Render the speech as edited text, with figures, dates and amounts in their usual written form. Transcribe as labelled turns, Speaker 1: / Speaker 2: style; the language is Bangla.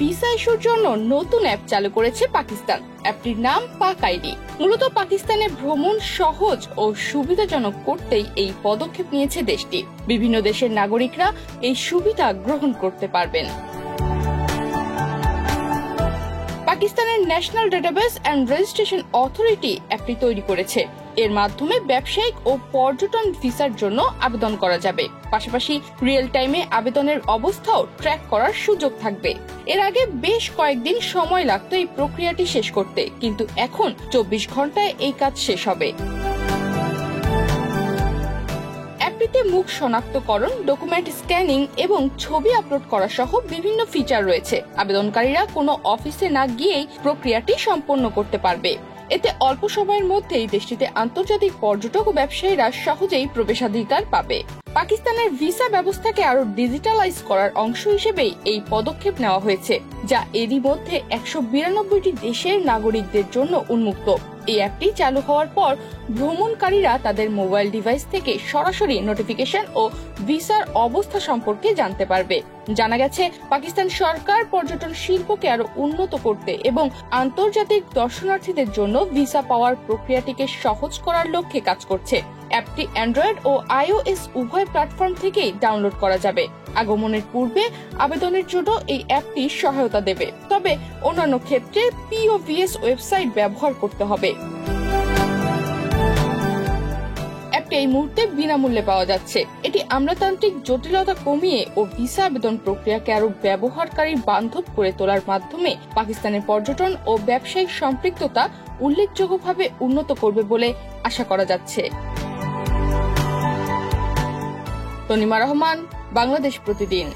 Speaker 1: ভিসা ইস্যুর জন্য নতুন অ্যাপ চালু করেছে পাকিস্তান। অ্যাপটির নাম পাক আইডি। মূলত পাকিস্তানে ভ্রমণ সহজ ও সুবিধাজনক করতেই এই পদক্ষেপ নিয়েছে দেশটি। বিভিন্ন দেশের নাগরিকরা এই সুবিধা গ্রহণ করতে পারবেন। পাকিস্তানের national database and registration authority অ্যাপটি তৈরি করেছে। এর মাধ্যমে ব্যবসায়িক ও পর্যটন ভিসার জন্য আবেদন করা যাবে। পাশাপাশি রিয়েল টাইমে আবেদনের অবস্থাও ট্র্যাক করার সুযোগ থাকবে। এর আগে বেশ কয়েকদিন সময় লাগতো এই প্রক্রিয়াটি শেষ করতে, কিন্তু এখন 24 ঘন্টায় এই কাজ শেষ হবে। অ্যাপটিতে মুখ শনাক্তকরণ, ডকুমেন্ট স্ক্যানিং এবং ছবি আপলোড করা সহ বিভিন্ন ফিচার রয়েছে। আবেদনকারীরা কোনো অফিসে না গিয়েই প্রক্রিয়াটি সম্পন্ন করতে পারবে। এতে অল্প সময়ের মধ্যেই দেশটিতে আন্তর্জাতিক পর্যটক ও ব্যবসায়ীরা সহজেই প্রবেশাধিকার পাবে। পাকিস্তানের ভিসা ব্যবস্থাকে আরো ডিজিটালাইজ করার অংশ হিসেবেই এই পদক্ষেপ নেওয়া হয়েছে, যা এরই মধ্যে 192টি দেশের নাগরিকদের জন্য উন্মুক্ত। এই অ্যাপটি চালু হওয়ার পর ভ্রমণকারীরা তাদের মোবাইল ডিভাইস থেকে সরাসরি নোটিফিকেশন ও ভিসার অবস্থা সম্পর্কে জানতে পারবে। জানা গেছে, পাকিস্তান সরকার পর্যটন শিল্পকে আরো উন্নত করতে এবং আন্তর্জাতিক দর্শনার্থীদের জন্য ভিসা পাওয়ার প্রক্রিয়াটিকে সহজ করার লক্ষ্যে কাজ করছে। অ্যাপটি অ্যান্ড্রয়েড ও iOS উভয় প্ল্যাটফর্ম থেকেই ডাউনলোড করা যাবে। আগমনের পূর্বে আবেদনের জন্য এই অ্যাপটি সহায়তা দেবে, তবে অন্যান্য ক্ষেত্রে POVS ওয়েবসাইট ব্যবহার করতে হবে। অ্যাপটি এই মুহূর্তে বিনামূল্যে পাওয়া যাচ্ছে। এটি আমলাতান্ত্রিক জটিলতা কমিয়ে ও ভিসা আবেদন প্রক্রিয়াকে আরো ব্যবহারকারী বান্ধব করে তোলার মাধ্যমে পাকিস্তানের পর্যটন ও ব্যবসায়িক সম্পৃক্ততা উল্লেখযোগ্যভাবে উন্নত করবে বলে আশা করা যাচ্ছে। তনিমা রহমান, বাংলাদেশ প্রতিদিন।